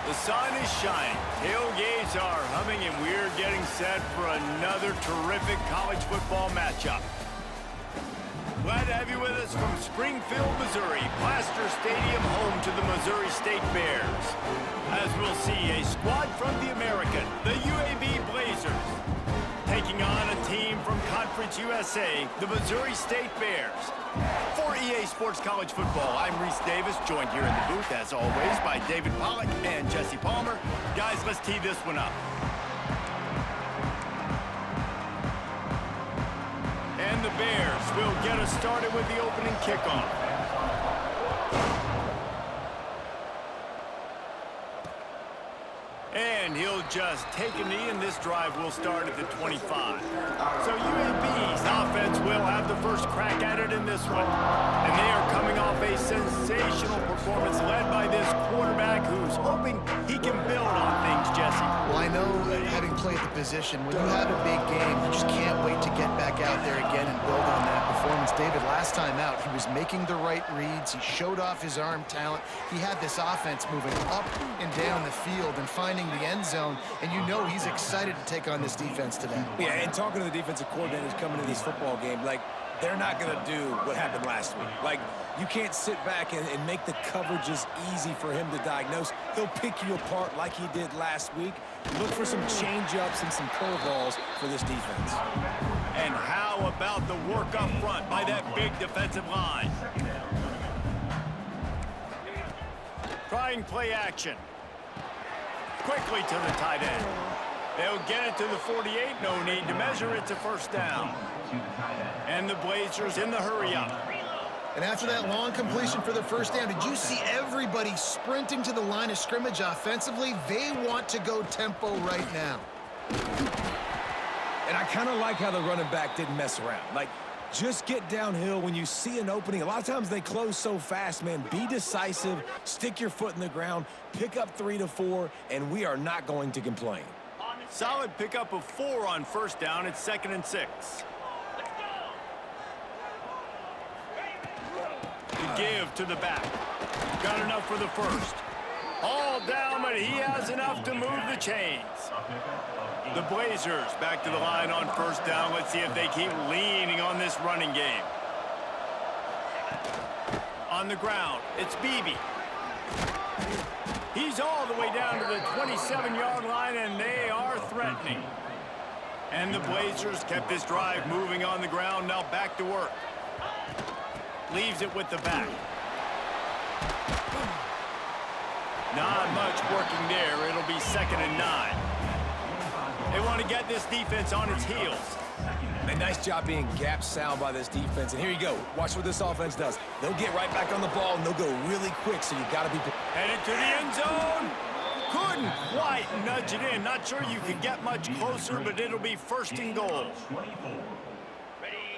The sun is shining, tailgates are humming, and we're getting set for another terrific college football matchup. Glad to have you with us from Springfield, Missouri, Plaster Stadium, home to the Missouri State Bears. As we'll see, a squad from the American, the UAB Blazers, taking on a team from Conference USA, the Missouri State Bears. For EA Sports College Football, I'm Reese Davis, joined here in the booth, as always, by David Pollack and Jesse Palmer. Guys, let's tee this one up. And the Bears will get us started with the opening kickoff. And he'll just take a knee, and this drive will start at the 25. So UAB's offense will have the first crack at it in this one. And they are coming off a sensational performance led by this quarterback who's hoping he can build on things, Jesse. Well, I know that having played the position, when you have a big game, you just can't wait to get back out there again and build on that performance. David, last time out, he was making the right reads. He showed off his arm talent. He had this offense moving up and down the field and finding the end zone, and you know he's excited to take on this defense today. Yeah, and talking to the defensive coordinators coming to this football game, like, they're not going to do what happened last week. Like, you can't sit back and make the coverages easy for him to diagnose. He'll pick you apart like he did last week. Look for some change-ups and some curveballs for this defense. And how about the work up front by that big defensive line? Trying play action. Quickly to the tight end. They'll get it to the 48. No need to measure. It's a first down. And the Blazers in the hurry-up. And after that long completion for the first down, did you see everybody sprinting to the line of scrimmage offensively? They want to go tempo right now. And I kind of like how the running back didn't mess around. Like, just get downhill when you see an opening. A lot of times they close so fast, man. Be decisive, stick your foot in the ground, pick up 3 to 4, and we are not going to complain. Solid pickup of 4 on first down. It's 2nd and 6. To give to the back. Got enough for the first. All down, but he has enough to move the chains. The Blazers back to the line on first down. Let's see if they keep leaning on this running game. On the ground, it's Beebe. He's all the way down to the 27-yard line, and they are threatening. And the Blazers kept this drive moving on the ground. Now back to work. Leaves it with the back. Not much working there. It'll be 2nd and 9. They want to get this defense on its heels. And nice job being gap sound by this defense. And here you go. Watch what this offense does. They'll get right back on the ball, and they'll go really quick, so you got to be... Headed to the end zone. Couldn't quite nudge it in. Not sure you could get much closer, but it'll be 1st and goal.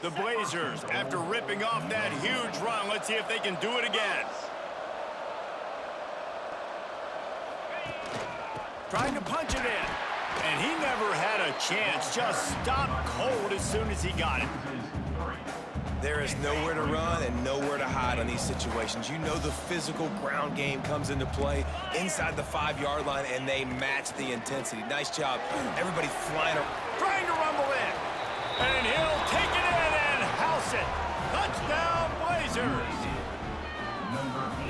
The Blazers, after ripping off that huge run, let's see if they can do it again. Trying to punch it in. And he never had a chance. Just stopped cold as soon as he got it. There is nowhere to run and nowhere to hide on these situations. You know the physical ground game comes into play inside the 5-yard line, and they match the intensity. Nice job. Everybody flying around. Trying to rumble in. And he'll take it in and house it. Touchdown, Blazers.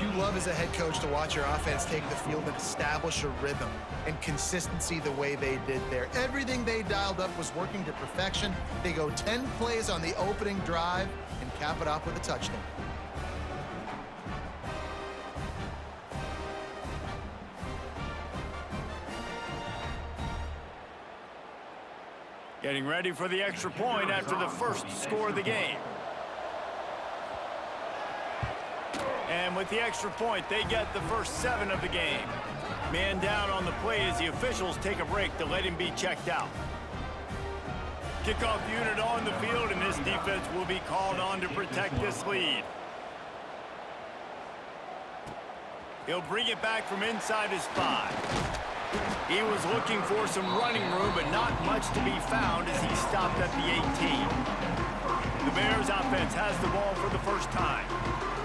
You love as a head coach to watch your offense take the field and establish a rhythm and consistency the way they did there. Everything they dialed up was working to perfection. They go 10 plays on the opening drive and cap it off with a touchdown. Getting ready for the extra point after the first score of the game. And with the extra point, they get the first 7 of the game. Man down on the play as the officials take a break to let him be checked out. Kickoff unit on the field, and this defense will be called on to protect this lead. He'll bring it back from inside his 5. He was looking for some running room, but not much to be found as he stopped at the 18. The Bears offense has the ball for the first time.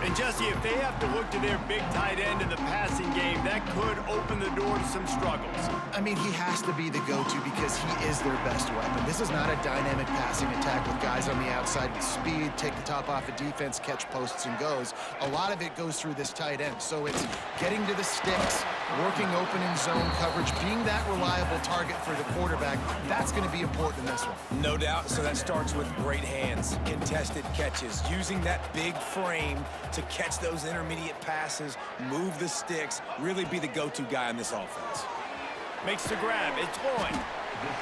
And Jesse, if they have to look to their big tight end in the passing game, that could open the door to some struggles. I mean, he has to be the go-to because he is their best weapon. This is not a dynamic passing attack with guys on the outside with speed, take the top off a defense, catch posts and goes. A lot of it goes through this tight end. So it's getting to the sticks, working open in zone coverage, being that reliable target for the quarterback. That's going to be important in this one. No doubt. So that starts with great hands, contested catches, using that big frame to catch those intermediate passes, move the sticks, really be the go-to guy in this offense. Makes the grab. It's Lloyd.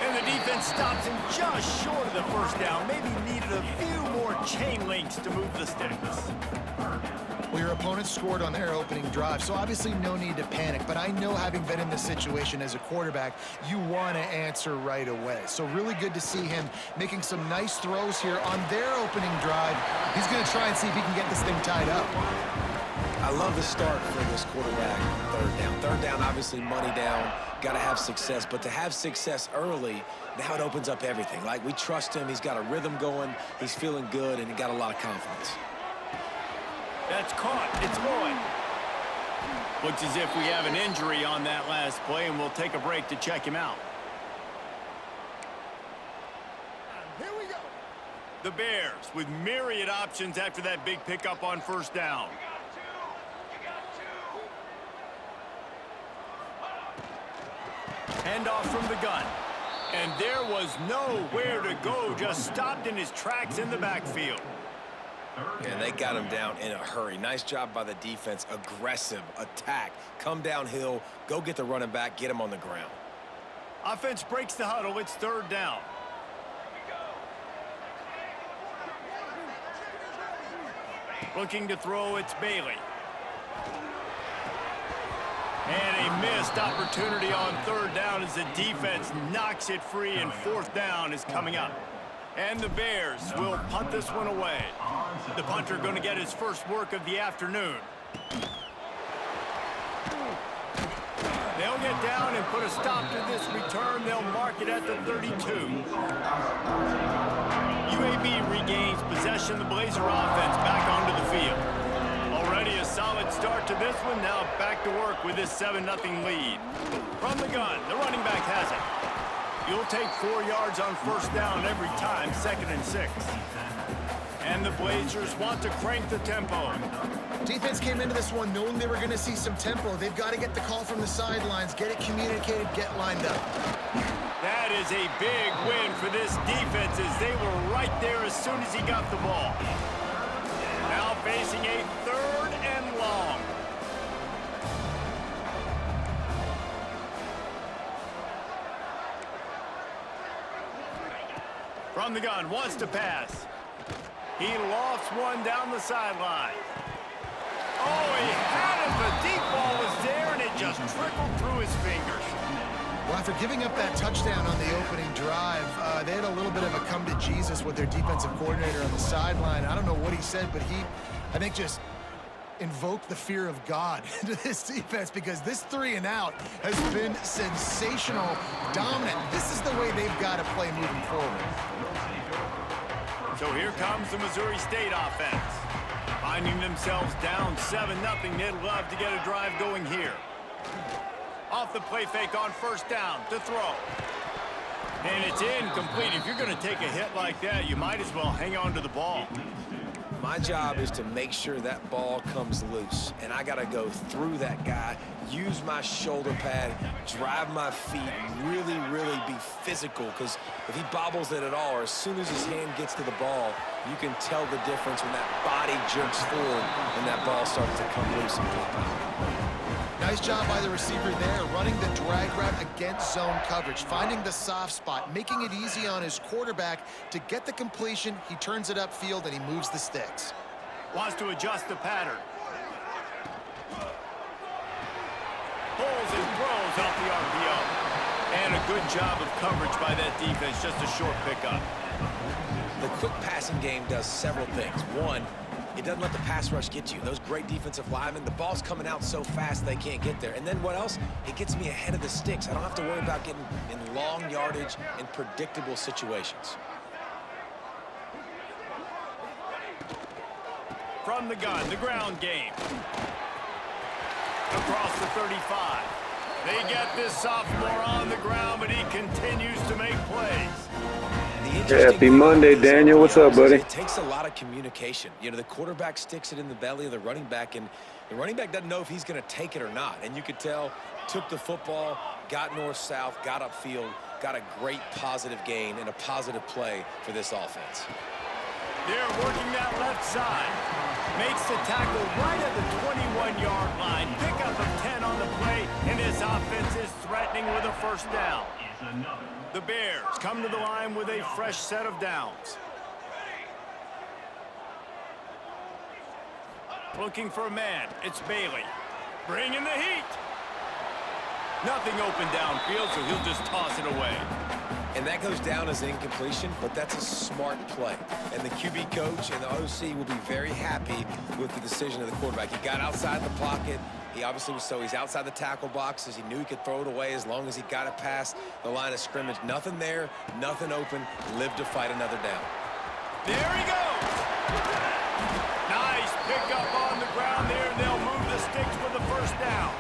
And the defense stops him just short of the first down. Maybe needed a few more chain links to move the sticks. Well, your opponent scored on their opening drive, so obviously no need to panic. But I know, having been in this situation as a quarterback, you want to answer right away. So really good to see him making some nice throws here on their opening drive. He's going to try and see if he can get this thing tied up. I love the start for this quarterback on third down. Third down, obviously money down, got to have success. But to have success early, now it opens up everything. Like, we trust him. He's got a rhythm going. He's feeling good, and he got a lot of confidence. That's caught. It's Lloyd. Looks as if we have an injury on that last play, and we'll take a break to check him out. Here we go. The Bears with myriad options after that big pickup on first down. Handoff from the gun. And there was nowhere to go, just stopped in his tracks in the backfield. And they got him down in a hurry. Nice job by the defense. Aggressive attack. Come downhill, go get the running back, get him on the ground. Offense breaks the huddle. It's third down. Looking to throw, it's Bailey. And a missed opportunity on third down as the defense knocks it free, and fourth down is coming up. And the Bears will punt this one away. The punter going to get his first work of the afternoon. They'll get down and put a stop to this return. They'll mark it at the 32. UAB regains possession. The Blazer offense back onto the field. Already a solid start to this one. Now back to work with this 7-0 lead. From the gun, the running back has it. You'll take 4 yards on first down every time, 2nd and 6. And the Blazers want to crank the tempo. Defense came into this one knowing they were going to see some tempo. They've got to get the call from the sidelines, get it communicated, get lined up. That is a big win for this defense, as they were right there as soon as he got the ball. Now facing a 3rd and long. From the gun, wants to pass. He lofts one down the sideline. Oh, he had it. The deep ball was there, and it just trickled through his fingers. Well, after giving up that touchdown on the opening drive, they had a little bit of a come to Jesus with their defensive coordinator on the sideline. I don't know what he said, but he, I think, just invoked the fear of God into this defense, because this 3-and-out has been sensational, dominant. This is the way they've got to play moving forward. So here comes the Missouri State offense. Finding themselves down 7-0, they'd love to get a drive going here. Off the play fake on first down to throw. And it's incomplete. If you're going to take a hit like that, you might as well hang on to the ball. My job is to make sure that ball comes loose, and I got to go through that guy, use my shoulder pad, drive my feet, really, really be physical, because if he bobbles it at all, or as soon as his hand gets to the ball, you can tell the difference when that body jerks forward and that ball starts to come loose and pop out. Nice job by the receiver there, running the drag route against zone coverage, finding the soft spot, making it easy on his quarterback to get the completion. He turns it upfield, and he moves the sticks. Wants to adjust the pattern. Pulls and throws off the RPO. And a good job of coverage by that defense, just a short pickup. The quick passing game does several things. One, it doesn't let the pass rush get you. Those great defensive linemen, the ball's coming out so fast they can't get there. And then what else? It gets me ahead of the sticks. I don't have to worry about getting in long yardage and predictable situations. From the gun, the ground game. Across the 35. They get this sophomore on the ground, but he continues to make plays. Happy Monday, Daniel. What's up, buddy? It takes a lot of communication. You know, the quarterback sticks it in the belly of the running back, and the running back doesn't know if he's going to take it or not. And you could tell, took the football, got north-south, got upfield, got a great positive gain and a positive play for this offense. They're working that left side. Makes the tackle right at the 21-yard line. Pickup of 10 on the play, and this offense is threatening with a first down. The Bears come to the line with a fresh set of downs. Looking for a man. It's Bailey. Bringing the heat. Nothing open downfield, so he'll just toss it away. And that goes down as an incompletion, but that's a smart play. And the QB coach and the OC will be very happy with the decision of the quarterback. He got outside the pocket. He obviously was he's outside the tackle boxes. He knew he could throw it away as long as he got it past the line of scrimmage. Nothing there, nothing open. Lived to fight another down. There he goes. Nice pickup on the ground there. They'll move the sticks with the first down.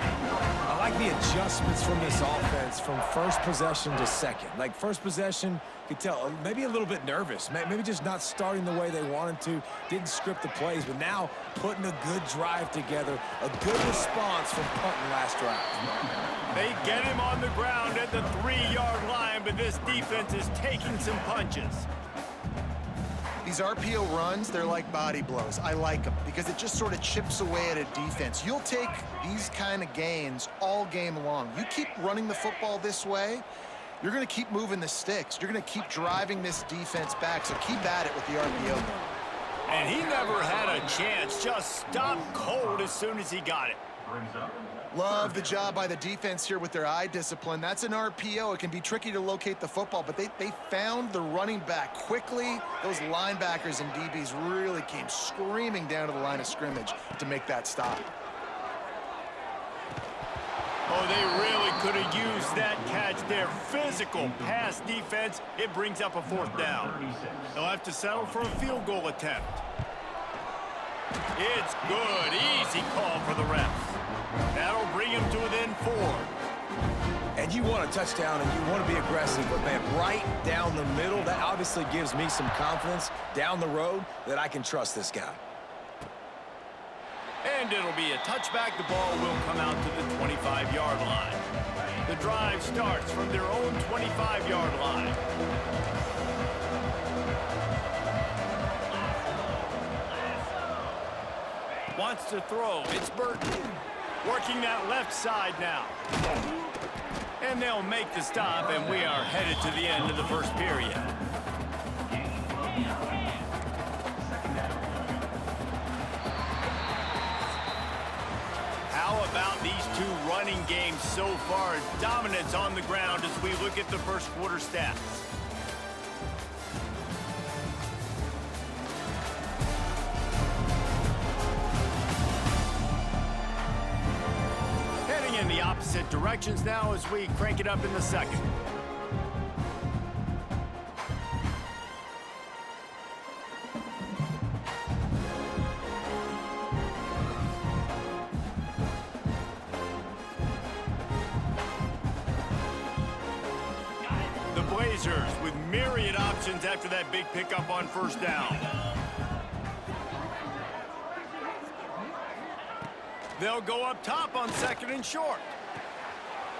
I like the adjustments from this offense from first possession to second. Like first possession, you could tell maybe a little bit nervous. Maybe just not starting the way they wanted to. Didn't script the plays, but now putting a good drive together. A good response from punting last drive. They get him on the ground at the 3-yard line, but this defense is taking some punches. These RPO runs, they're like body blows. I like them because it just sort of chips away at a defense. You'll take these kind of gains all game long. You keep running the football this way, you're going to keep moving the sticks. You're going to keep driving this defense back, so keep at it with the RPO. And he never had a chance. Just stopped cold as soon as he got it. Love the job by the defense here with their eye discipline. That's an RPO. It can be tricky to locate the football, but they found the running back quickly. Those linebackers and DBs really came screaming down to the line of scrimmage to make that stop. Oh, they really could have used that catch there. Physical pass defense. It brings up a fourth down. They'll have to settle for a field goal attempt. It's good. Easy call for the refs. That'll bring him to within 4. And you want a touchdown and you want to be aggressive, but man, right down the middle, that obviously gives me some confidence down the road that I can trust this guy. And it'll be a touchback. The ball will come out to the 25-yard line. The drive starts from their own 25-yard line. Wants to throw. It's Burton. Working that left side now. And they'll make the stop, and we are headed to the end of the first period. How about these two running games so far? Dominance on the ground as we look at the first quarter stats. In the opposite directions now as we crank it up in the second. The Blazers with myriad options after that big pickup on first down. They'll go up top on second and short.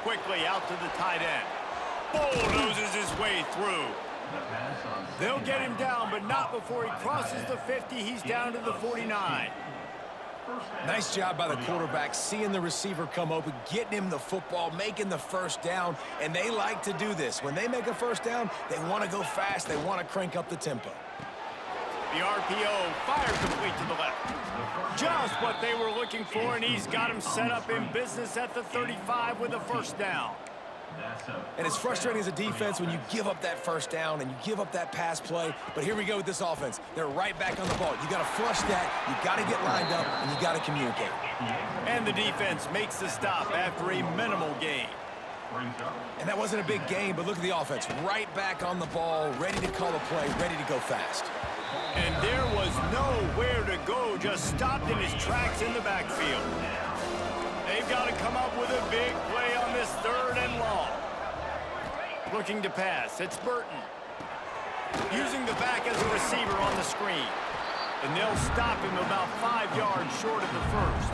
Quickly out to the tight end. Bulldozes his way through. They'll get him down, but not before he crosses the 50. He's down to the 49. Nice job by the quarterback, seeing the receiver come open, getting him the football, making the first down, and they like to do this. When they make a first down, they want to go fast. They want to crank up the tempo. The RPO fired complete to the left. Just what they were looking for, and he's got him set up in business at the 35 with a first down. And it's frustrating as a defense when you give up that first down and you give up that pass play. But here we go with this offense. They're right back on the ball. You got to flush that. You got to get lined up, and you got to communicate. And the defense makes the stop after a minimal gain. And that wasn't a big gain, but look at the offense. Right back on the ball, ready to call a play, ready to go fast. And there was nowhere to go just stopped in his tracks in the backfield. They've got to come up with a big play on this 3rd and long. Looking to pass. It's Burton. Using the back as a receiver on the screen. And they'll stop him about 5 yards short of the first.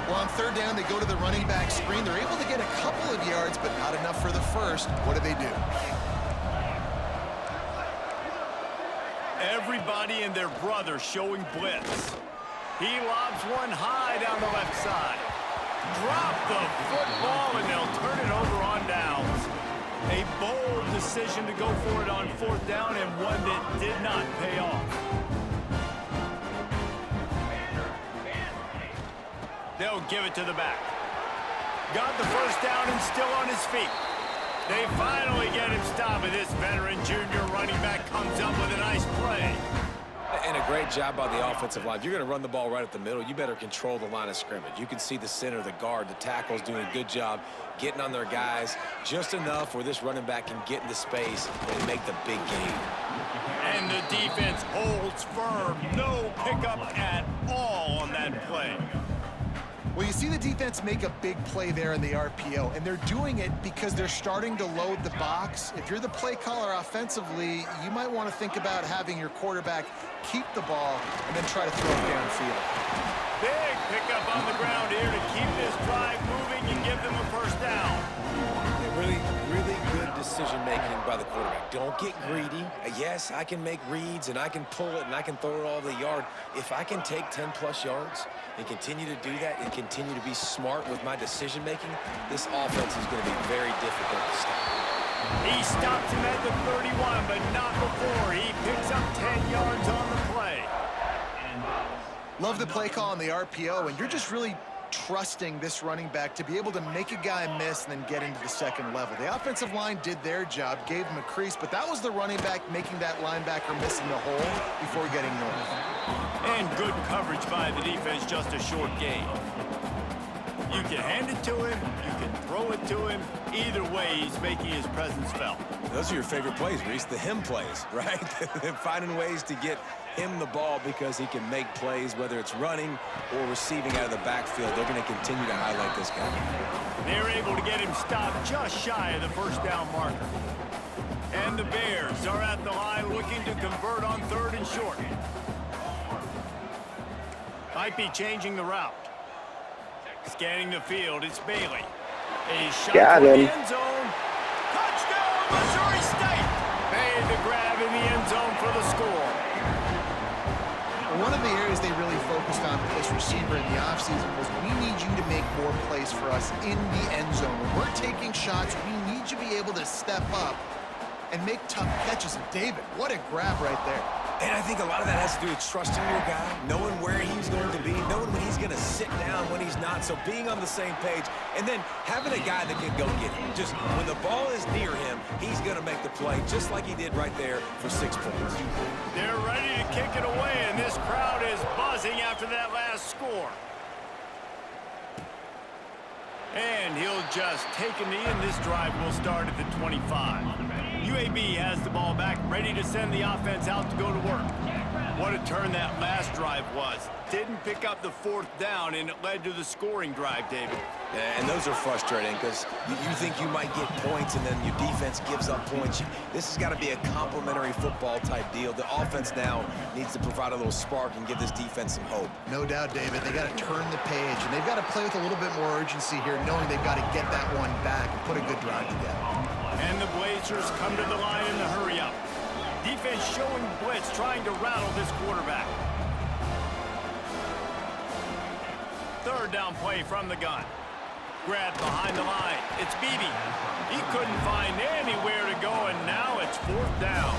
Well, on 3rd down, they go to the running back screen. They're able to get a couple of yards, but not enough for the first. What do? Everybody and their brother showing blitz. He lobs one high down the left side. Drop the football, and they'll turn it over on downs. A bold decision to go for it on 4th down, and one that did not pay off. They'll give it to the back. Got the first down and still on his feet. They finally get him stopped, and this veteran junior running back comes up with a nice play. And a great job by the offensive line. If you're going to run the ball right at the middle, you better control the line of scrimmage. You can see the center, the guard, the tackle's doing a good job getting on their guys just enough where this running back can get into space and make the big game. And the defense holds firm. No pickup at all on that play. Well, you see the defense make a big play there in the RPO, and they're doing it because they're starting to load the box. If you're the play caller offensively, you might want to think about having your quarterback keep the ball and then try to throw it downfield. Big pickup on the ground here to keep this drive moving and give them a first down. Really good decision-making by the quarterback. Don't get greedy. Yes, I can make reads, and I can pull it, and I can throw it all the yard. If I can take 10-plus yards and continue to do that and continue to be smart with my decision-making, this offense is going to be very difficult to stop. He stops him at the 31, but not before. He picks up 10 yards on the play. Love the play call on the RPO, and you're just really trusting this running back to be able to make a guy miss and then get into the second level. The offensive line did their job, gave him a crease, but that was the running back making that linebacker miss in the hole before getting north. And good coverage by the defense, just a short gain. You can hand it to him, you can throw it to him. Either way, he's making his presence felt. Those are your favorite plays, Reese, the him plays, right? Finding ways to get him the ball because he can make plays, whether it's running or receiving out of the backfield. They're going to continue to highlight this guy. They're able to get him stopped just shy of the first down marker. And the Bears are at the line looking to convert on 3rd and short. Might be changing the route. Scanning the field, it's Bailey. A shot to the end zone. Touchdown, Missouri State! Made the grab in the end zone for the score. One of the areas they really focused on with this receiver in the offseason was, we need you to make more plays for us in the end zone. When we're taking shots, we need you to be able to step up and make tough catches. And David, what a grab right there. And I think a lot of that has to do with trusting your guy, knowing where he's going to be, knowing when he's going to sit down, when he's not. So being on the same page, and then having a guy that can go get him. Just when the ball is near him, he's going to make the play, just like he did right there for 6 points. They're ready to kick it away, and this crowd is buzzing after that last score. And he'll just take a knee, and this drive will start at the 25. UAB has the ball back, ready to send the offense out to go to work. What a turn that last drive was. Didn't pick up the 4th down, and it led to the scoring drive, David. Yeah, and those are frustrating because you think you might get points, and then your defense gives up points. This has got to be a complimentary football type deal. The offense now needs to provide a little spark and give this defense some hope. No doubt, David. They got to turn the page, and they've got to play with a little bit more urgency here, knowing they've got to get that one back and put a good drive together. And the Blazers come to the line in the hurry-up. Defense showing blitz, trying to rattle this quarterback. 3rd down play from the gun. Grab behind the line. It's Beebe. He couldn't find anywhere to go, and now it's 4th down.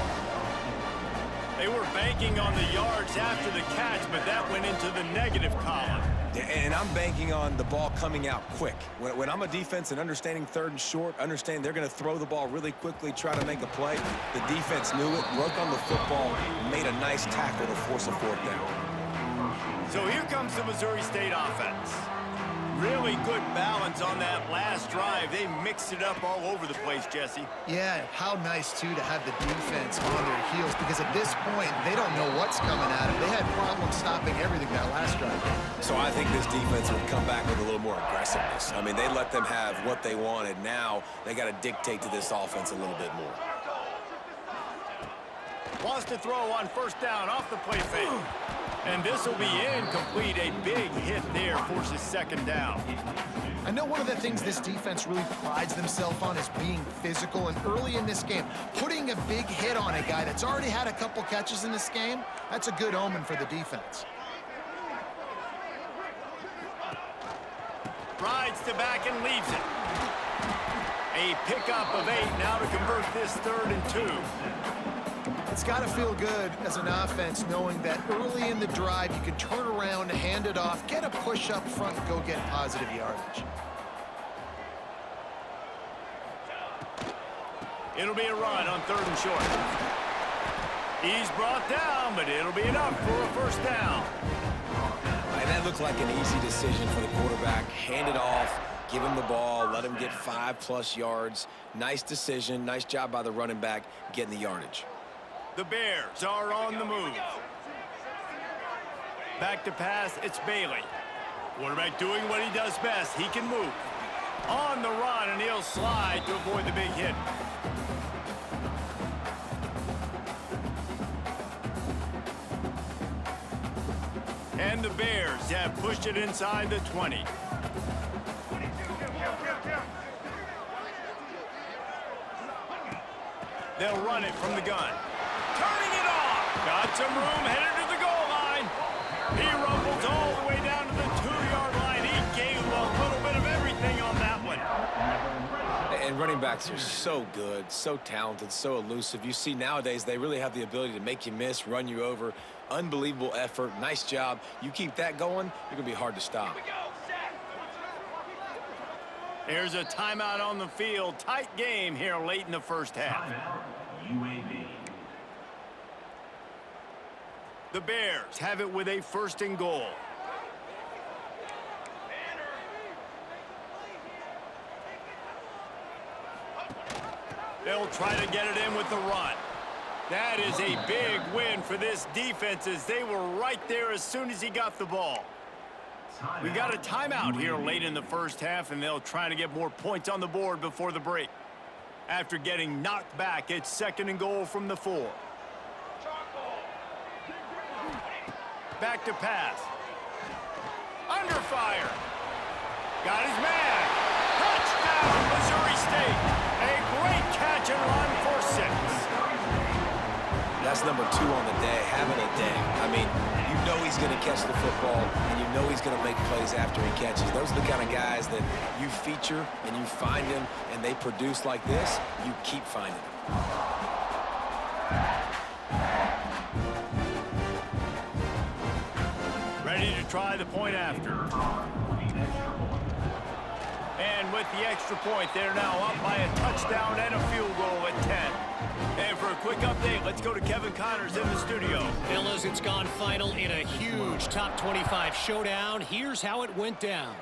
They were banking on the yards after the catch, but that went into the negative column. And I'm banking on the ball coming out quick. When I'm a defense and understanding 3rd and short, understand they're going to throw the ball really quickly, try to make a play. The defense knew it, broke on the football, made a nice tackle to force a 4th down. So here comes the Missouri State offense. Really good balance on that last drive. They mixed it up all over the place, Jesse. Yeah, how nice, too, to have the defense on their heels, because at this point, they don't know what's coming at them. They had problems stopping everything that last drive. So I think this defense would come back with a little more aggressiveness. I mean, they let them have what they wanted. Now they got to dictate to this offense a little bit more. Wants to throw on first down off the play fake. And this will be incomplete. A big hit there forces second down. I know one of the things this defense really prides themselves on is being physical, and early in this game, putting a big hit on a guy that's already had a couple catches in this game, that's a good omen for the defense. Rides to back and leaves it. A pickup of 8 now to convert this 3rd and 2. It's got to feel good as an offense knowing that early in the drive you can turn around, hand it off, get a push up front, and go get positive yardage. It'll be a run on 3rd and short. He's brought down, but it'll be enough for a first down. And that looked like an easy decision for the quarterback. Hand it off, give him the ball, let him get 5+ yards. Nice decision, nice job by the running back getting the yardage. The Bears are on the move. Back to pass, it's Bailey. Quarterback doing what he does best. He can move. On the run, and he'll slide to avoid the big hit. And the Bears have pushed it inside the 20. They'll run it from the gun. Turning it off. Got some room, headed to the goal line. He rumbles all the way down to the 2-yard line. He gave a little bit of everything on that one. And running backs are so good, so talented, so elusive. You see nowadays they really have the ability to make you miss, run you over. Unbelievable effort. Nice job. You keep that going, you're going to be hard to stop. Here's a timeout on the field. Tight game here late in the first half. UAB. The Bears have it with a 1st and goal. They'll try to get it in with the run. That is a big win for this defense, as they were right there as soon as he got the ball. We got a timeout here late in the first half, and they'll try to get more points on the board before the break. After getting knocked back, it's 2nd and goal from the 4. Back to pass. Under fire. Got his man. Touchdown, Missouri State. A great catch and run for 6. That's number 2 on the day, having a day. I mean, you know he's going to catch the football, and you know he's going to make plays after he catches. Those are the kind of guys that you feature and you find them, and they produce like this, you keep finding them. Ready to try the point after. And with the extra point, they're now up by a touchdown and a field goal at 10. And for a quick update, let's go to Kevin Connors in the studio. Fellas, it's gone final in a huge top 25 showdown. Here's how it went down.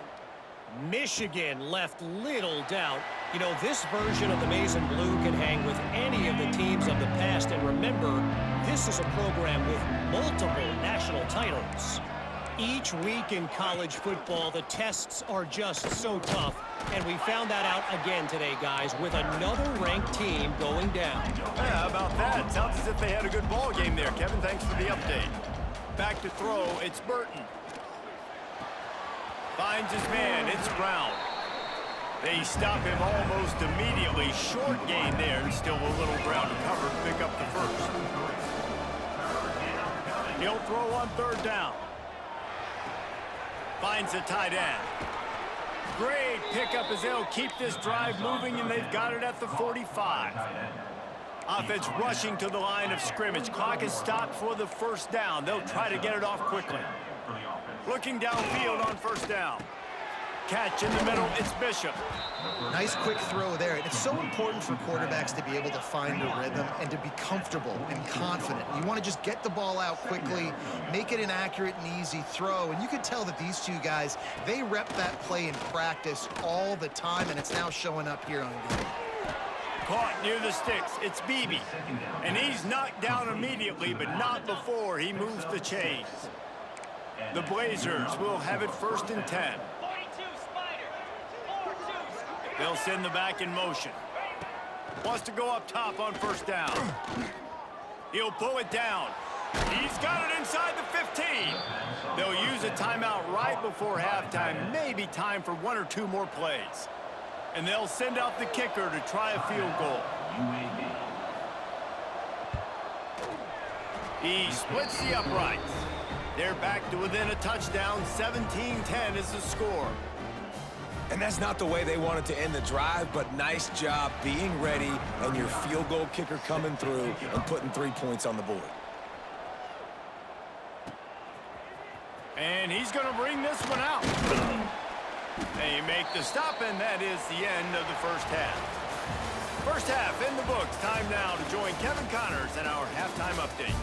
Michigan left little doubt. You know, this version of the Maize and Blue can hang with any of the teams of the past. And remember, this is a program with multiple national titles. Each week in college football, the tests are just so tough. And we found that out again today, guys, with another ranked team going down. Yeah, how about that? Sounds as if they had a good ball game there, Kevin. Thanks for the update. Back to throw, it's Burton. Finds his man, it's Brown. They stop him almost immediately. Short gain there, and still a little ground to cover to pick up the 1st. He'll throw on 3rd down. Finds a tight end. Great pickup as they'll keep this drive moving, and they've got it at the 45. Offense rushing to the line of scrimmage. Clock is stopped for the 1st down. They'll try to get it off quickly. Looking downfield on 1st down. Catch in the middle, it's Bishop. Nice quick throw there. It's so important for quarterbacks to be able to find a rhythm and to be comfortable and confident. You want to just get the ball out quickly, make it an accurate and easy throw. And you could tell that these two guys, they rep that play in practice all the time, and it's now showing up here on game. Caught near the sticks, it's Beebe. And he's knocked down immediately, but not before he moves the chains. The Blazers will have it 1st and 10. They'll send the back in motion. Wants to go up top on 1st down. He'll pull it down. He's got it inside the 15. They'll use a timeout right before halftime. Maybe time for 1 or 2 more plays. And they'll send out the kicker to try a field goal. He splits the uprights. They're back to within a touchdown. 17-10 is the score. And that's not the way they wanted to end the drive, but nice job being ready and your field goal kicker coming through and putting 3 points on the board. And he's going to bring this one out. They make the stop, and that is the end of the first half. First half in the books. Time now to join Kevin Connors and our halftime update.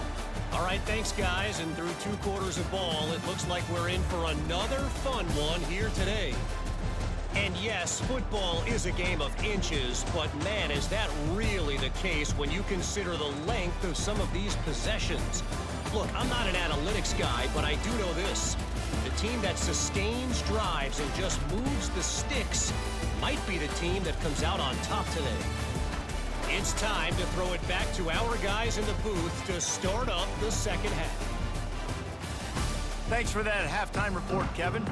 All right, thanks, guys. And through 2 quarters of ball, it looks like we're in for another fun one here today. And yes, football is a game of inches, but man, is that really the case when you consider the length of some of these possessions. Look, I'm not an analytics guy, but I do know this. The team that sustains drives and just moves the sticks might be the team that comes out on top today. It's time to throw it back to our guys in the booth to start up the second half. Thanks for that halftime report, Kevin.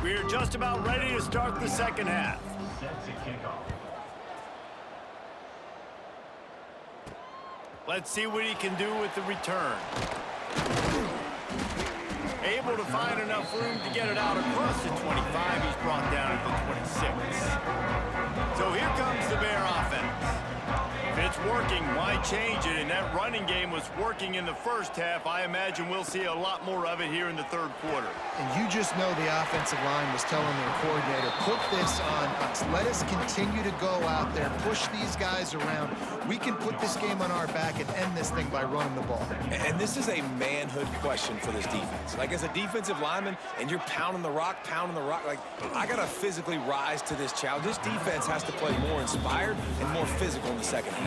We're just about ready to start the second half. Let's see what he can do with the return. Able to find enough room to get it out across the 25. He's brought down at the 26. So here comes the Bear offense. If it's working, why change it? And that running game was working in the first half. I imagine we'll see a lot more of it here in the third quarter. And you just know the offensive line was telling their coordinator, put this on us. Let us continue to go out there, push these guys around. We can put this game on our back and end this thing by running the ball. And this is a manhood question for this defense. Like, as a defensive lineman, and you're pounding the rock, like, I got to physically rise to this challenge. This defense has to play more inspired and more physical in the second half.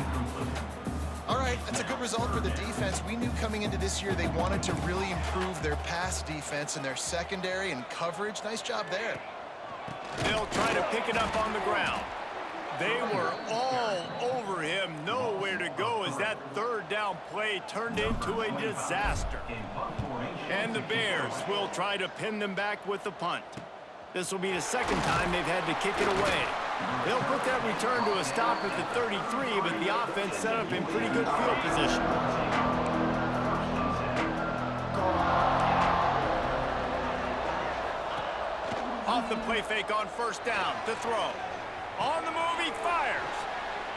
All right, that's a good result for the defense. We knew coming into this year they wanted to really improve their pass defense and their secondary and coverage. Nice job there. They'll try to pick it up on the ground. They were all over him, nowhere to go as that third down play turned into a disaster. And the Bears will try to pin them back with the punt. This will be the second time they've had to kick it away. They'll put that return to a stop at the 33, but the offense set up in pretty good field position. Off the play fake on 1st down to throw. On the move, he fires.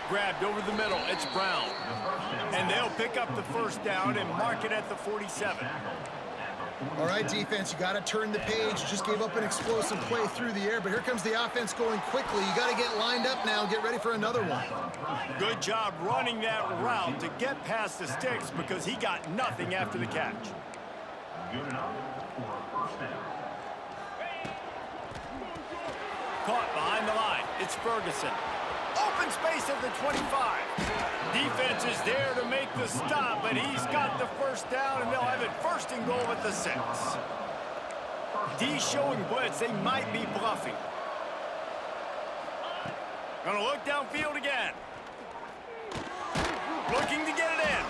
Grabbed over the middle, it's Brown. And they'll pick up the 1st down and mark it at the 47. All right, defense, you got to turn the page. Just gave up an explosive play through the air, but here comes the offense going quickly. You got to get lined up now, get ready for another one. Good job running that route to get past the sticks because he got nothing after the catch. Good enough for a 1st down. Caught behind the line. It's Ferguson. Open space at the 25. Defense is there to make the stop, but he's got the 1st down, and they'll have it 1st and goal at the 6. D showing blitz. They might be bluffing. Gonna look downfield again. Looking to get it in.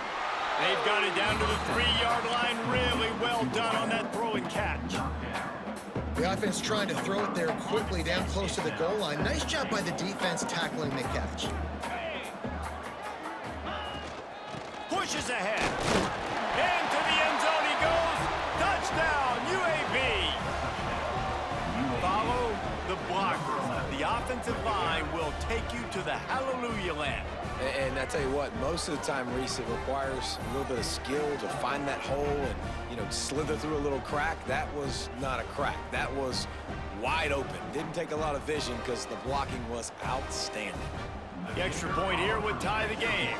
They've got it down to the 3-yard line. Really well done on that throw and catch. The offense trying to throw it there quickly down close to the goal line. Nice job by the defense tackling the catch. Pushes ahead. Into the end zone he goes. Touchdown, UAB. Follow the blockers. The offensive line will take you to the hallelujah land. And I tell you what, most of the time, Reese, it requires a little bit of skill to find that hole and, you know, slither through a little crack. That was not a crack. That was wide open. Didn't take a lot of vision because the blocking was outstanding. The extra point here would tie the game.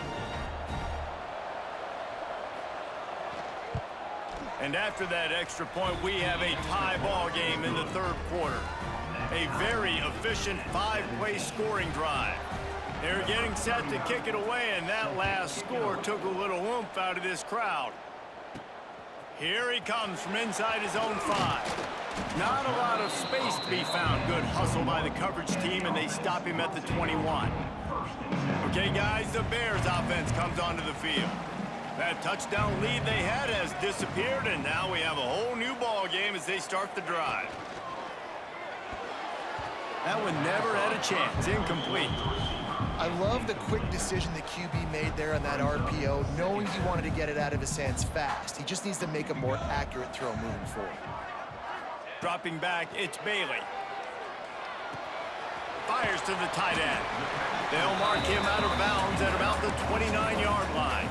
And after that extra point, we have a tie ball game in the third quarter. A very efficient 5-play scoring drive. They're getting set to kick it away, and that last score took a little oomph out of this crowd. Here he comes from inside his own 5. Not a lot of space to be found. Good hustle by the coverage team, and they stop him at the 21. Okay, guys, the Bears offense comes onto the field. That touchdown lead they had has disappeared, and now we have a whole new ball game as they start the drive. That one never had a chance. Incomplete. I love the quick decision the QB made there on that RPO, knowing he wanted to get it out of his hands fast. He just needs to make a more accurate throw moving forward. Dropping back, it's Bailey. Fires to the tight end. They'll mark him out of bounds at about the 29-yard line.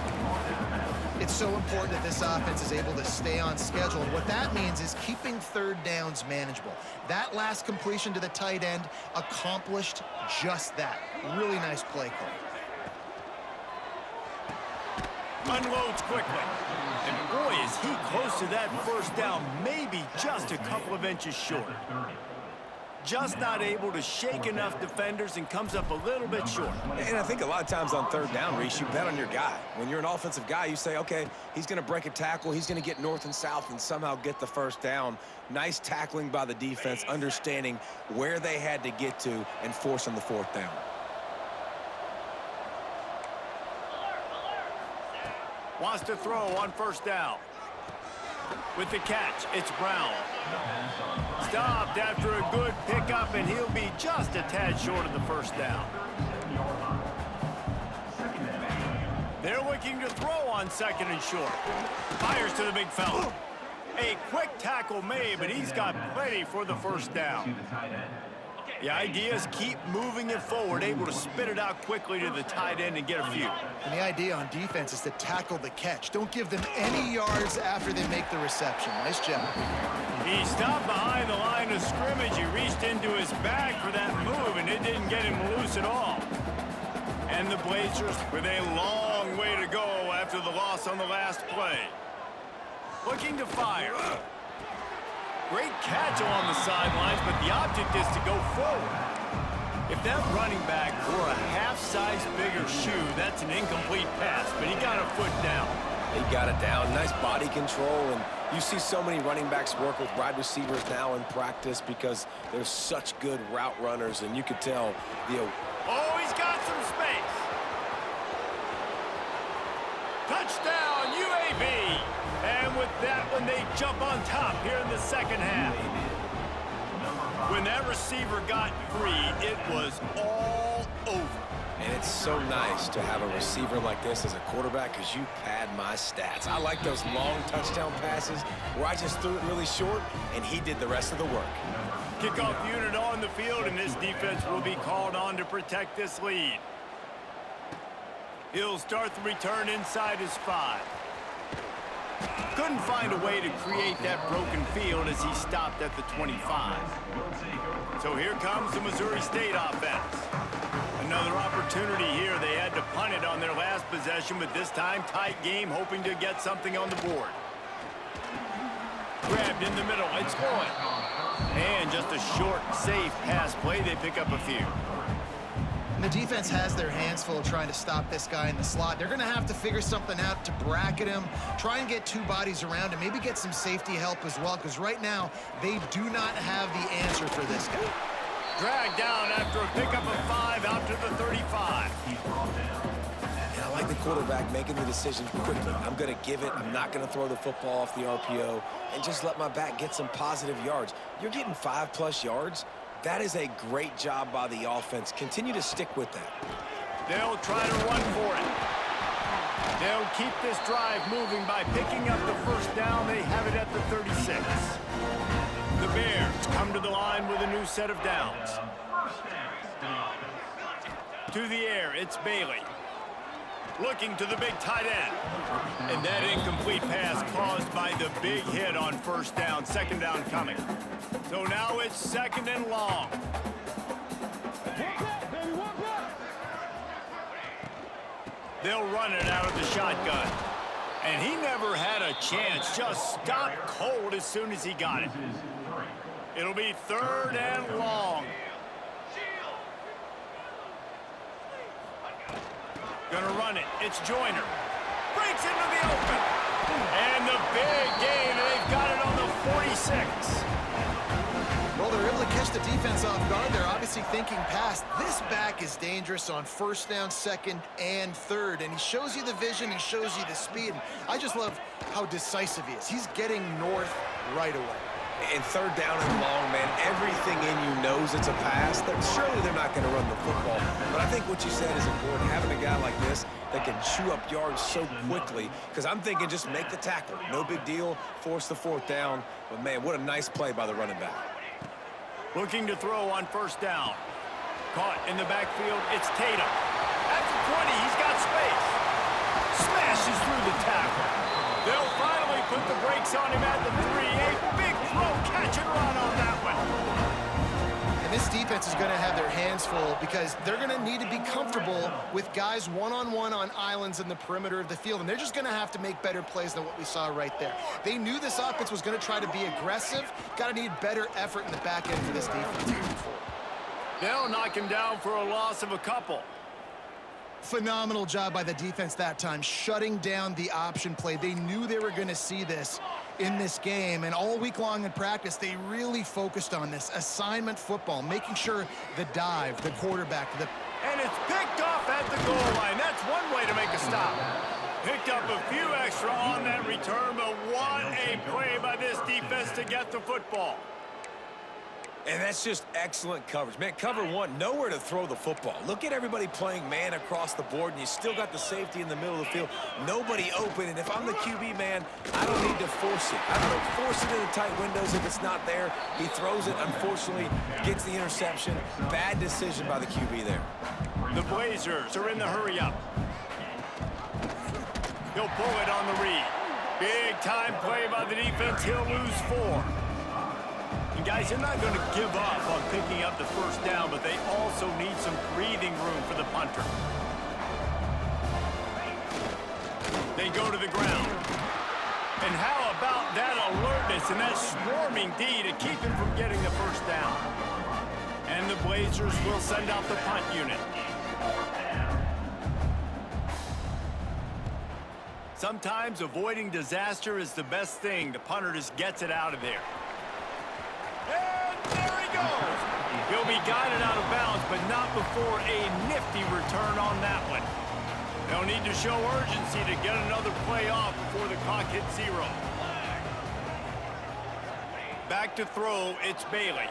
It's so important that this offense is able to stay on schedule. And what that means is keeping third downs manageable. That last completion to the tight end accomplished just that. Really nice play call. Unloads quickly. And boy, is he close to that first down, maybe just a couple of inches short. Just not able to shake enough defenders and comes up a little bit short. And I think a lot of times on third down, Reese, you bet on your guy. When you're an offensive guy, you say, okay, he's going to break a tackle, he's going to get north and south and somehow get the first down. Nice tackling by the defense, understanding where they had to get to and forcing the fourth down. Wants to throw on first down. With the catch, it's Brown. Stopped after a good pickup, and he'll be just a tad short of the first down. They're looking to throw on second and short. Fires to the big fella. A quick tackle made, but he's got plenty for the first down. The idea is keep moving it forward, able to spit it out quickly to the tight end and get a few. And the idea on defense is to tackle the catch. Don't give them any yards after they make the reception. Nice job. He stopped behind the line of scrimmage. He reached into his bag for that move, and it didn't get him loose at all. And the Blazers with a long way to go after the loss on the last play. Looking to fire. Great catch along the sidelines, but the object is to go forward. If that running back wore a half-size bigger shoe, that's an incomplete pass, but he got a foot down. He got it down. Nice body control, and you see so many running backs work with wide receivers now in practice because they're such good route runners, and you could tell the... Oh, he's got some space. Touchdown, UAB. And with that one, they jump on top here in the second half. When that receiver got free, it was all over. And it's so nice to have a receiver like this as a quarterback because you pad my stats. I like those long touchdown passes where I just threw it really short, and he did the rest of the work. Kickoff unit on the field, and this defense will be called on to protect this lead. He'll start the return inside his 5. Couldn't find a way to create that broken field as he stopped at the 25. So here comes the Missouri State offense. Another opportunity here. They had to punt it on their last possession, but this time tight game, hoping to get something on the board. Grabbed in the middle. It's going. And just a short, safe pass play. They pick up a few. And the defense has their hands full trying to stop this guy in the slot. They're going to have to figure something out to bracket him, try and get two bodies around him, maybe get some safety help as well, because right now they do not have the answer for this guy. Dragged down after a pickup of 5 out to the 35. And I like the quarterback making the decision quickly. I'm going to give it. I'm not going to throw the football off the RPO and just let my back get some positive yards. You're getting 5+ yards. That is a great job by the offense. Continue to stick with that. They'll try to run for it. They'll keep this drive moving by picking up the first down. They have it at the 36. The Bears come to the line with a new set of downs. To the air, it's Bailey. Looking to the big tight end. And that incomplete pass caused by the big hit on first down. Second down coming. So now it's second and long. They'll run it out of the shotgun. And he never had a chance. Just stopped cold as soon as he got it. It'll be third and long. Gonna run it. It's Joyner. Breaks into the open. And the big gain. They've got it on the 46. Well, they're able to catch the defense off guard. They're obviously thinking past. This back is dangerous on first down, second, and third. And he shows you the vision. He shows you the speed. And I just love how decisive he is. He's getting north right away. And third down and long, man, everything in you knows it's a pass. Surely they're not going to run the football. But I think what you said is important, having a guy like this that can chew up yards so quickly. Because I'm thinking just make the tackle. No big deal. Force the fourth down. But, man, what a nice play by the running back. Looking to throw on first down. Caught in the backfield. It's Tatum. At the 20, he's got space. Smashes through the tackle. They'll finally put the brakes on him at the 3. A big throw, catch and run on that one. And this defense is going to have their hands full because they're going to need to be comfortable with guys one-on-one on islands in the perimeter of the field. And they're just going to have to make better plays than what we saw right there. They knew this offense was going to try to be aggressive. Got to need better effort in the back end for this defense moving forward. They'll knock him down for a loss of a couple. Phenomenal job by the defense that time, shutting down the option play. They knew they were going to see this in this game, and all week long in practice, they really focused on this assignment football, making sure the dive, the quarterback, And it's picked off at the goal line. That's one way to make a stop. Picked up a few extra on that return, but what a play by this defense to get the football. And that's just excellent coverage. Man, cover one, nowhere to throw the football. Look at everybody playing man across the board, and you still got the safety in the middle of the field. Nobody open, and if I'm the QB, man, I don't need to force it. I don't force it into tight windows if it's not there. He throws it, unfortunately, gets the interception. Bad decision by the QB there. The Blazers are in the hurry-up. He'll pull it on the read. Big-time play by the defense. He'll lose 4. And guys, they're not going to give up on picking up the first down, but they also need some breathing room for the punter. They go to the ground. And how about that alertness and that swarming D to keep him from getting the first down? And the Blazers will send out the punt unit. Sometimes avoiding disaster is the best thing. The punter just gets it out of there. And there he goes. He'll be guided out of bounds, but not before a nifty return on that one. They'll need to show urgency to get another play off before the clock hits 0. Back to throw, it's Bailey.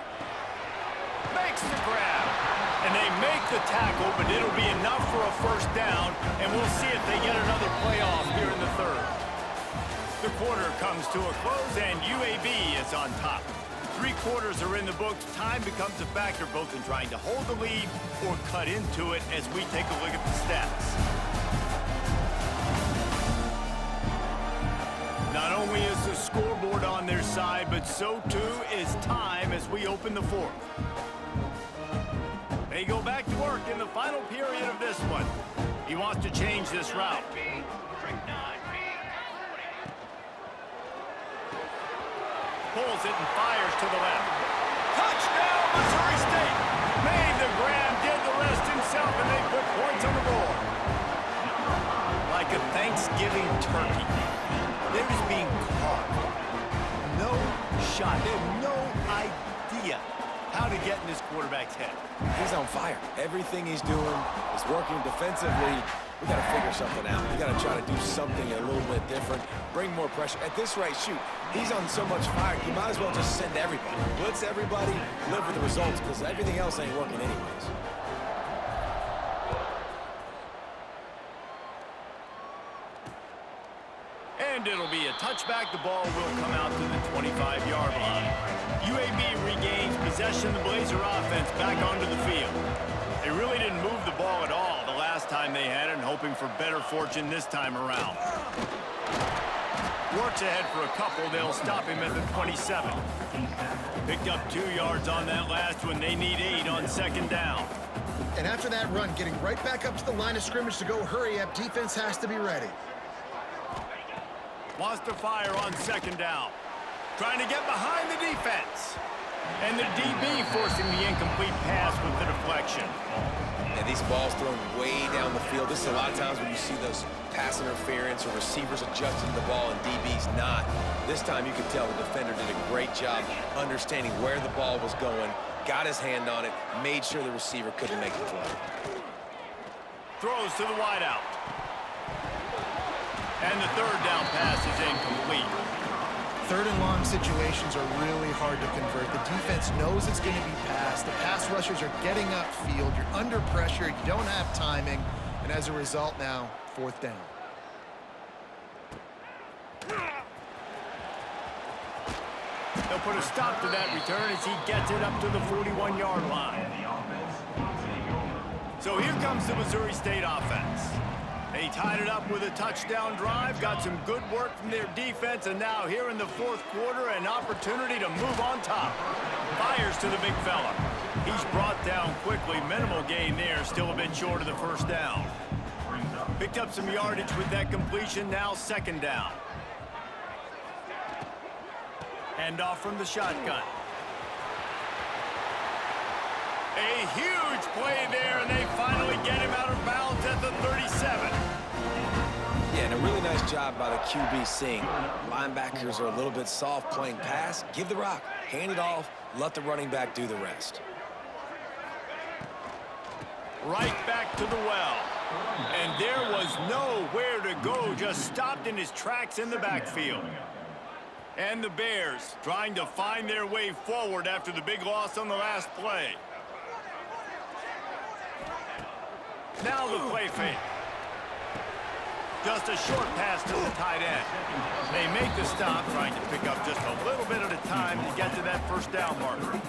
Makes the grab. And they make the tackle, but it'll be enough for a first down, and we'll see if they get another play off here in the third. The quarter comes to a close, and UAB is on top. 3 quarters are in the books. Time becomes a factor both in trying to hold the lead or cut into it as we take a look at the stats. Not only is the scoreboard on their side, but so too is time as we open the 4th. They go back to work in the final period of this one. He wants to change this route. Pulls it and fires to the left. Touchdown, Missouri State! Made the grab, did the rest himself, and they put points on the board. Like a Thanksgiving turkey. They're just being carved. No shot. They have no idea how to get in this quarterback's head. He's on fire. Everything he's doing is working defensively. We got to figure something out. We got to try to do something a little bit different. Bring more pressure. At this rate, shoot, he's on so much fire, you might as well just send everybody. Blitz everybody, live with the results, because everything else ain't working anyways. And it'll be a touchback. The ball will come out to the 25-yard line. UAB regains possession. The Blazer offense back onto the field. They really didn't move the ball at hoping for better fortune this time around. Works ahead for a couple. They'll stop him at the 27. Picked up 2 yards on that last one. They need 8 on second down. And after that run, getting right back up to the line of scrimmage to go hurry up, defense has to be ready. Wants to fire on second down. Trying to get behind the defense. And the DB forcing the incomplete pass with the deflection. Yeah, these balls thrown way down the field. This is a lot of times when you see those pass interference or receivers adjusting the ball and DB's not. This time you could tell the defender did a great job understanding where the ball was going, got his hand on it, made sure the receiver couldn't make the play. Throws to the wideout. And the third down pass is incomplete. Third and long situations are really hard to convert. The defense knows it's going to be passed. The pass rushers are getting upfield. You're under pressure. You don't have timing. And as a result now, fourth down. They'll put a stop to that return as he gets it up to the 41-yard line. So here comes the Missouri State offense. They tied it up with a touchdown drive, got some good work from their defense, and now here in the fourth quarter, an opportunity to move on top. Fires to the big fella. He's brought down quickly. Minimal gain there, still a bit short of the first down. Picked up some yardage with that completion, now second down. Hand off from the shotgun. A huge play there, and they finally get him out of bounds at the 37. Yeah, and a really nice job by the QB seeing linebackers are a little bit soft playing pass. Give the rock, hand it off, let the running back do the rest. Right back to the well. And there was nowhere to go, just stopped in his tracks in the backfield. And the Bears trying to find their way forward after the big loss on the last play. Now the play fake. Just a short pass to the tight end. They make the stop, trying to pick up just a little bit at a time to get to that first down marker.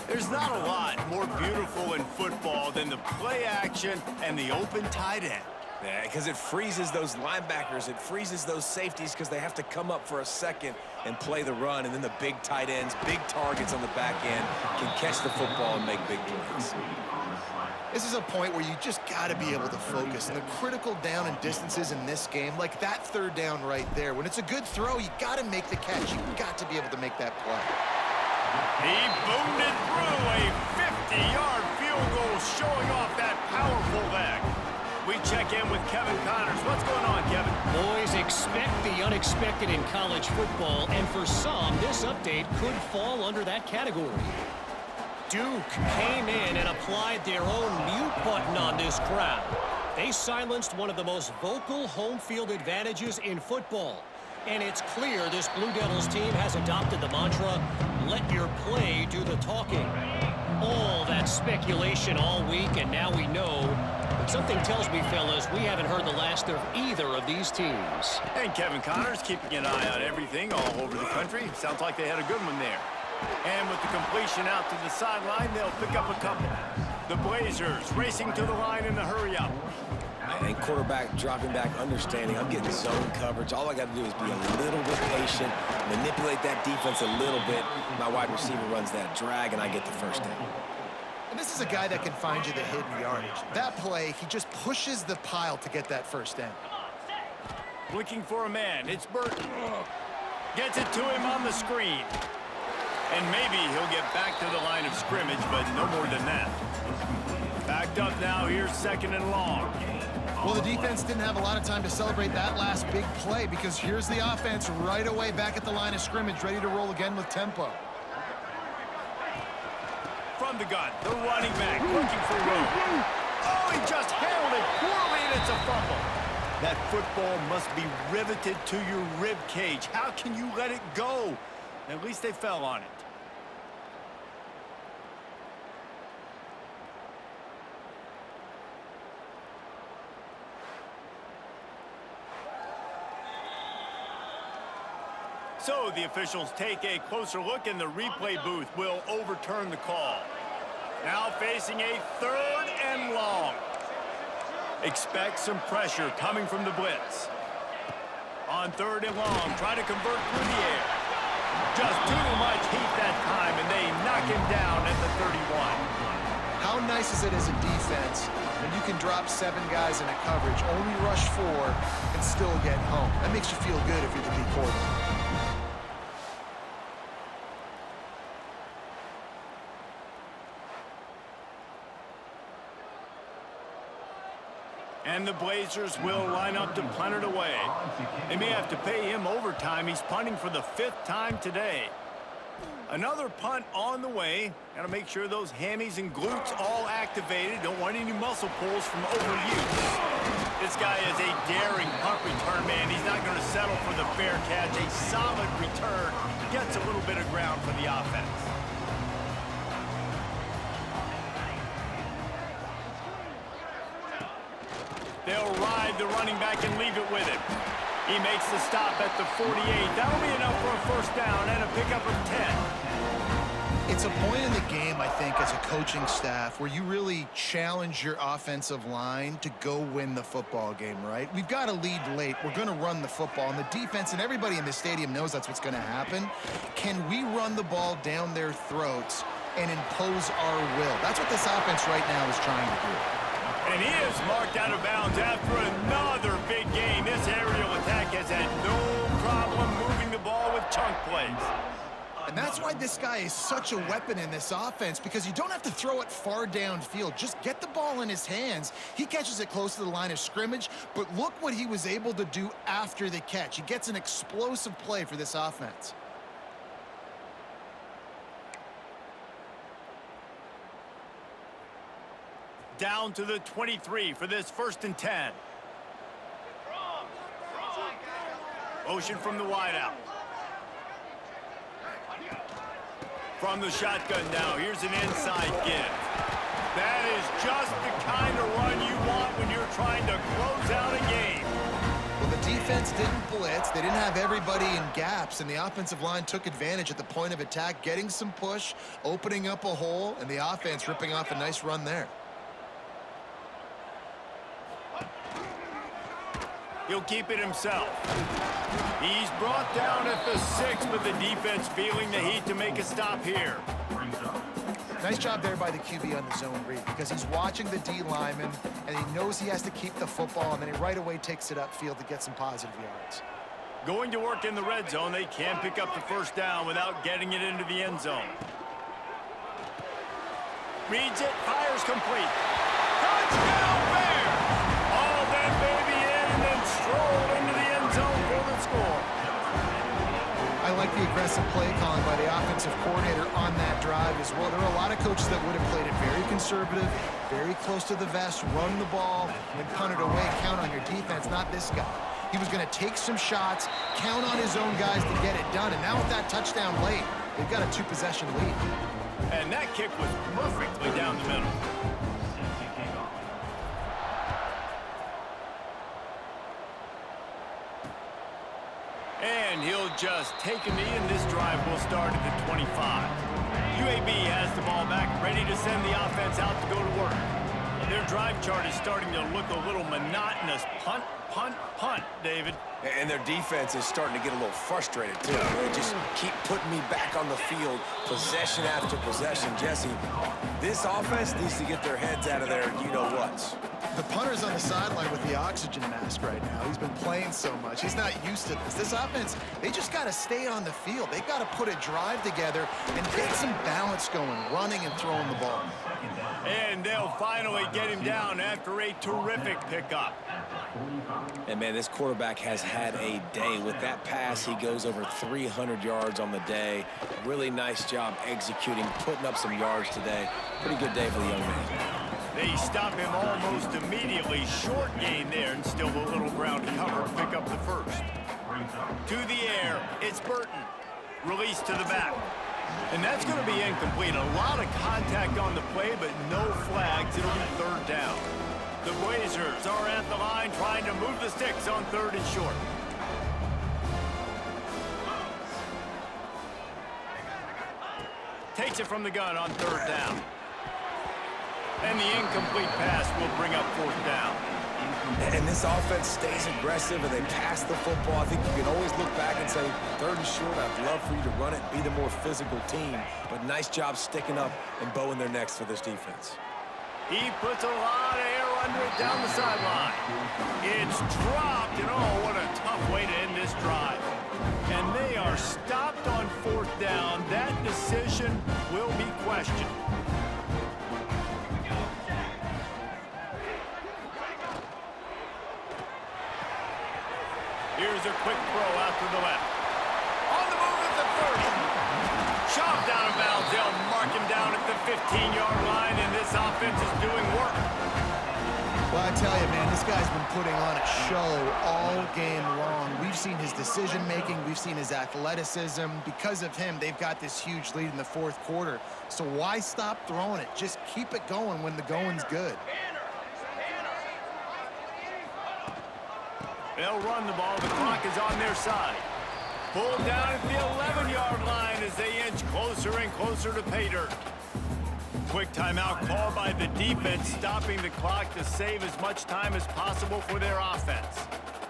There's not a lot more beautiful in football than the play action and the open tight end. Yeah, because it freezes those linebackers. It freezes those safeties because they have to come up for a second and play the run. And then the big tight ends, big targets on the back end can catch the football and make big plays. This is a point where you just got to be able to focus. And the critical down and distances in this game, like that third down right there, when it's a good throw, you got to make the catch. You got to be able to make that play. He boomed it through a 50-yard field goal, showing off that powerful leg. We check in with Kevin Connors. What's going on, Kevin? Boys, expect the unexpected in college football, and for some, this update could fall under that category. Duke came in and applied their own mute button on this crowd. They silenced one of the most vocal home field advantages in football. And it's clear this Blue Devils team has adopted the mantra, let your play do the talking. All that speculation all week, and now we know. But something tells me, fellas, we haven't heard the last of either of these teams. And Kevin Connors keeping an eye on everything all over the country. Sounds like they had a good one there. And with the completion out to the sideline, they'll pick up a couple. The Blazers racing to the line in the hurry-up. And quarterback dropping back, understanding I'm getting zone coverage. All I got to do is be a little bit patient, manipulate that defense a little bit. My wide receiver runs that drag, and I get the first down. And this is a guy that can find you the hidden yardage. That play, he just pushes the pile to get that first down. Looking for a man. It's Burton. Gets it to him on the screen. And maybe he'll get back to the line of scrimmage, but no more than that. Backed up now, here's second and long. Well, the defense didn't have a lot of time to celebrate that last big play because here's the offense right away back at the line of scrimmage, ready to roll again with tempo. From the gun, the running back looking for room. Oh, he just handled it poorly, and it's a fumble. That football must be riveted to your rib cage. How can you let it go? At least they fell on it. So the officials take a closer look, and the replay booth will overturn the call. Now facing a third and long. Expect some pressure coming from the blitz. On 3rd and long, try to convert through the air. Just too much heat that time, and they knock him down at the 31. How nice is it as a defense when you can drop 7 guys in a coverage, only rush 4, and still get home? That makes you feel good if you're the D quarterback. And the Blazers will line up to punt it away. They may have to pay him overtime. He's punting for the 5th time today. Another punt on the way. Got to make sure those hammies and glutes all activated. Don't want any muscle pulls from overuse. This guy is a daring punt return man. He's not going to settle for the fair catch. A solid return. Gets a little bit of ground for the offense. They'll ride the running back and leave it with him. He makes the stop at the 48. That'll be enough for a 1st down and a pickup of 10. It's a point in the game, I think, as a coaching staff where you really challenge your offensive line to go win the football game, right? We've got to lead late. We're going to run the football. And the defense and everybody in the stadium knows that's what's going to happen. Can we run the ball down their throats and impose our will? That's what this offense right now is trying to do. And he is marked out of bounds after another big game. This aerial attack has had no problem moving the ball with chunk plays. And that's why this guy is such a weapon in this offense, because you don't have to throw it far downfield. Just get the ball in his hands. He catches it close to the line of scrimmage, but look what he was able to do after the catch. He gets an explosive play for this offense. Down to the 23 for this 1st and 10. Motion from the wideout. From the shotgun now, here's an inside give. That is just the kind of run you want when you're trying to close out a game. Well, the defense didn't blitz. They didn't have everybody in gaps, and the offensive line took advantage at the point of attack, getting some push, opening up a hole, and the offense ripping off a nice run there. He'll keep it himself. He's brought down at the 6, but the defense feeling the heat to make a stop here. Nice job there by the QB on the zone read, because he's watching the D lineman, and he knows he has to keep the football, and then he right away takes it upfield to get some positive yards. Going to work in the red zone, they can pick up the 1st down without getting it into the end zone. Reads it, fires complete. Touchdown Bears! All that baby in and then strolled into the end zone for the score. I like the aggressive play calling by the offensive coordinator on that drive as well. There are a lot of coaches that would have played it very conservative, very close to the vest, run the ball, and punt it away. Count on your defense, not this guy. He was going to take some shots, count on his own guys to get it done, and now with that touchdown late, they've got a 2-possession lead. And that kick was perfectly down the middle. And he'll just take a knee, and this drive will start at the 25. UAB has the ball back, ready to send the offense out to go to work. Their drive chart is starting to look a little monotonous. Punt, punt, punt, David. And their defense is starting to get a little frustrated, too. They just keep putting me back on the field, possession after possession. Jesse, this offense needs to get their heads out of their you-know-whats. The punter's on the sideline with the oxygen mask right now. He's been playing so much. He's not used to this. This offense, they just got to stay on the field. They've got to put a drive together and get some balance going, running and throwing the ball. And they'll finally get him down after a terrific pickup. And, man, this quarterback has had a day. With that pass, he goes over 300 yards on the day. Really nice job executing, putting up some yards today. Pretty good day for the young man. They stop him almost immediately. Short gain there, and still a little ground to cover. Pick up the 1st. To the air, it's Burton. Release to the back. And that's going to be incomplete. A lot of contact on the play, but no flags. It'll be 3rd down. The Blazers are at the line trying to move the sticks on 3rd and short. Takes it from the gun on 3rd down. And the incomplete pass will bring up 4th down. And this offense stays aggressive and they pass the football. I think you can always look back and say, 3rd and short, I'd love for you to run it and be the more physical team. But nice job sticking up and bowing their necks for this defense. He puts a lot of air under it down the sideline. It's dropped, and oh, what a tough way to end this drive. And they are stopped on 4th down. That decision will be questioned. Here's a quick throw out to the left. On the move at the 30. Shoved out of bounds. They'll mark him down at the 15-yard line, and this offense is doing work. Well, I tell you, man, this guy's been putting on a show all game long. We've seen his decision-making. We've seen his athleticism. Because of him, they've got this huge lead in the 4th quarter. So why stop throwing it? Just keep it going when the going's good. They'll run the ball. The clock is on their side. Pulled down at the 11-yard line as they inch closer and closer to pay dirt. Quick timeout called by the defense, stopping the clock to save as much time as possible for their offense.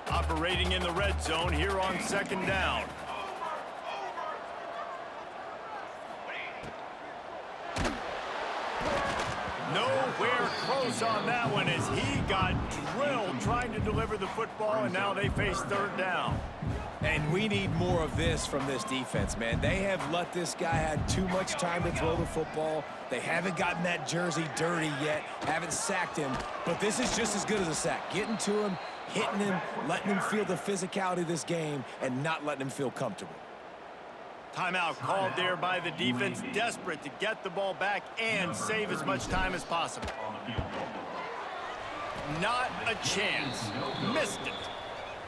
Operating in the red zone here on 2nd down. Nowhere close on that one as he got drilled trying to deliver the football, and now they face 3rd down. And we need more of this from this defense, man. They have let this guy have too much time to throw the football. They haven't gotten that jersey dirty yet, haven't sacked him, but this is just as good as a sack. Getting to him, hitting him, letting him feel the physicality of this game, and not letting him feel comfortable. Timeout called there by the defense, desperate to get the ball back and save as much time as possible. Not a chance. Missed it.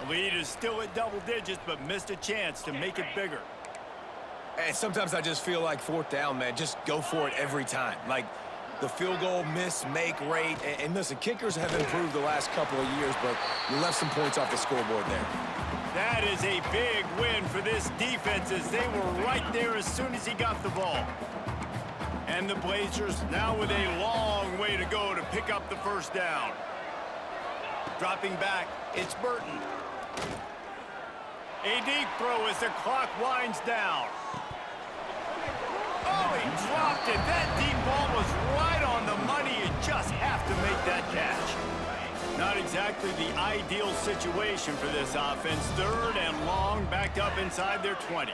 The lead is still at double digits, but missed a chance to make it bigger. And sometimes I just feel like 4th down, man, just go for it every time. Like the field goal miss-make rate. And listen, kickers have improved the last couple of years, but you left some points off the scoreboard there. That is a big win for this defense as they were right there as soon as he got the ball. And the Blazers now with a long way to go to pick up the 1st down. Dropping back, it's Burton. A deep throw as the clock winds down. Oh, he dropped it. That deep ball was right on the money. You just have to make that catch. Not exactly the ideal situation for this offense. 3rd and long, backed up inside their 20.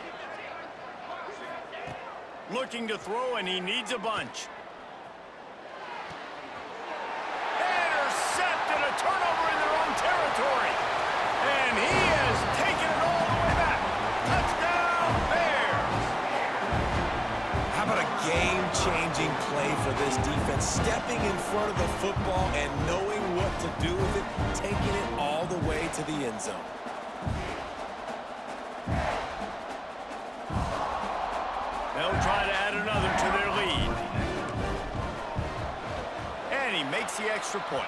Looking to throw, and he needs a bunch. Intercepted, a turnover in their own territory. And he has taken it all the way back. Touchdown, Bears. How about a game-changing play for this defense? Stepping in front of the football and knowing what to do with it, taking it all the way to the end zone. They'll try to add another to their lead. And he makes the extra point.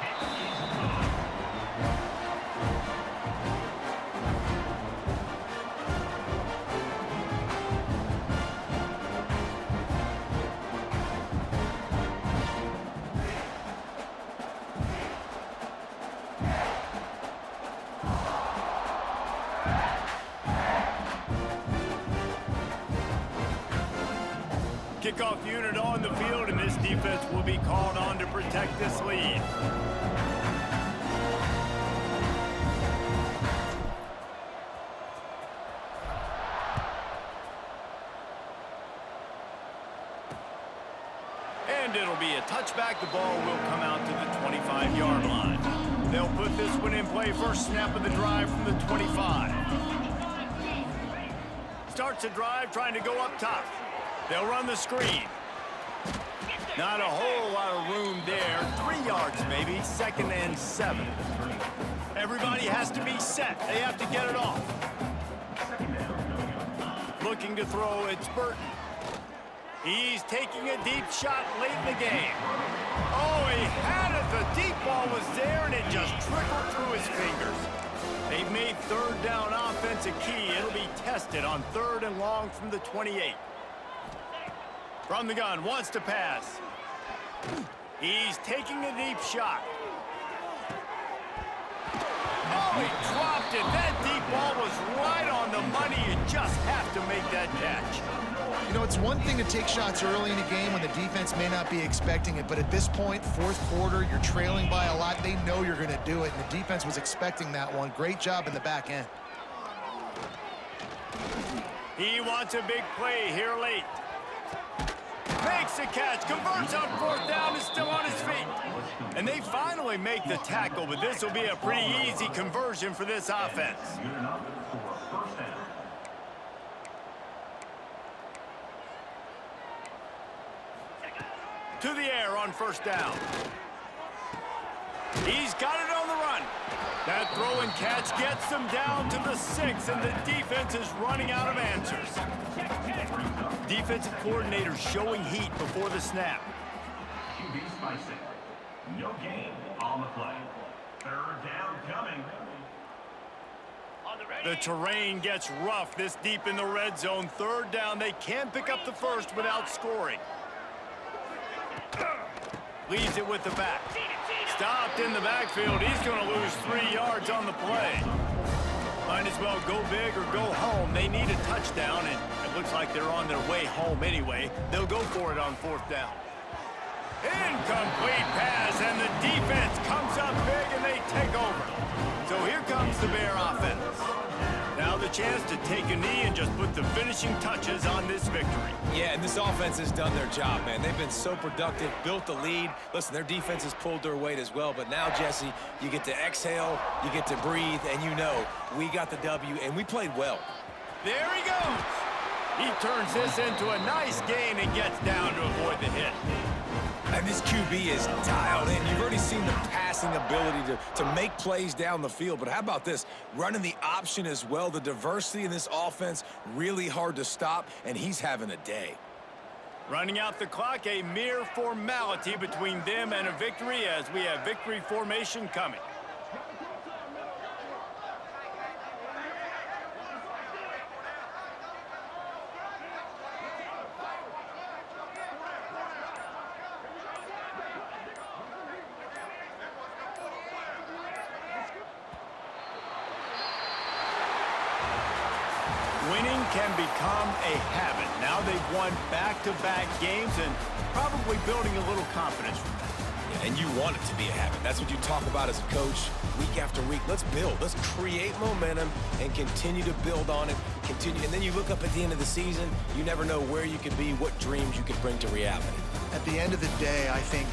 Kickoff unit on the field, and this defense will be called on to protect this lead. And it'll be a touchback. The ball will come out to the 25-yard line. They'll put this one in play. First snap of the drive from the 25. Starts the drive trying to go up top. They'll run the screen. Not a whole lot of room there. 3 yards maybe. 2nd and 7. Everybody has to be set. They have to get it off. Looking to throw, it's Burton. He's taking a deep shot late in the game. Oh, he had it. The deep ball was there, and it just trickled through his fingers. They've made 3rd down offense a key. It'll be tested on 3rd and long from the 28. From the gun, wants to pass. He's taking a deep shot. Oh, he dropped it. That deep ball was right on the money. You just have to make that catch. You know, it's one thing to take shots early in a game when the defense may not be expecting it, but at this point, fourth quarter, you're trailing by a lot. They know you're going to do it, and the defense was expecting that one. Great job in the back end. He wants a big play here late. Makes the catch, converts on fourth down, is still on his feet. And they finally make the tackle, but this will be a pretty easy conversion for this offense. Good enough for a first down. To the air on first down. He's got it on the run. That throw and catch gets them down to the 6, and the defense is running out of answers. Defensive coordinator showing heat before the snap. QB spicing. No gain on the play. Third down coming. The terrain gets rough this deep in the red zone. Third down, they can't pick up the first without scoring. Leaves it with the back. Stopped in the backfield. He's going to lose 3 yards on the play. Might as well go big or go home. They need a touchdown, and it looks like they're on their way home anyway. They'll go for it on fourth down. Incomplete pass, and the defense comes up big, and they take over. So here comes the Bear offense. Now the chance to take a knee and just put the finishing touches on this victory. Yeah, and this offense has done their job, man. They've been so productive, built the lead. Listen, their defense has pulled their weight as well, but now, Jesse, you get to exhale, you get to breathe, and you know we got the W, and we played well. There he goes. He turns this into a nice gain and gets down to avoid the hit. And this QB is dialed in. You've already seen the passing ability to make plays down the field. But how about this? Running the option as well. The diversity in this offense, really hard to stop, and he's having a day. Running out the clock, a mere formality between them and a victory as we have victory formation coming. Winning can become a habit. Now they've won back-to-back games and probably building a little confidence from that. Yeah, and you want it to be a habit. That's what you talk about as a coach week after week. Let's build. Let's create momentum and continue to build on it. And then you look up at the end of the season, you never know where you could be, what dreams you could bring to reality. At the end of the day, I think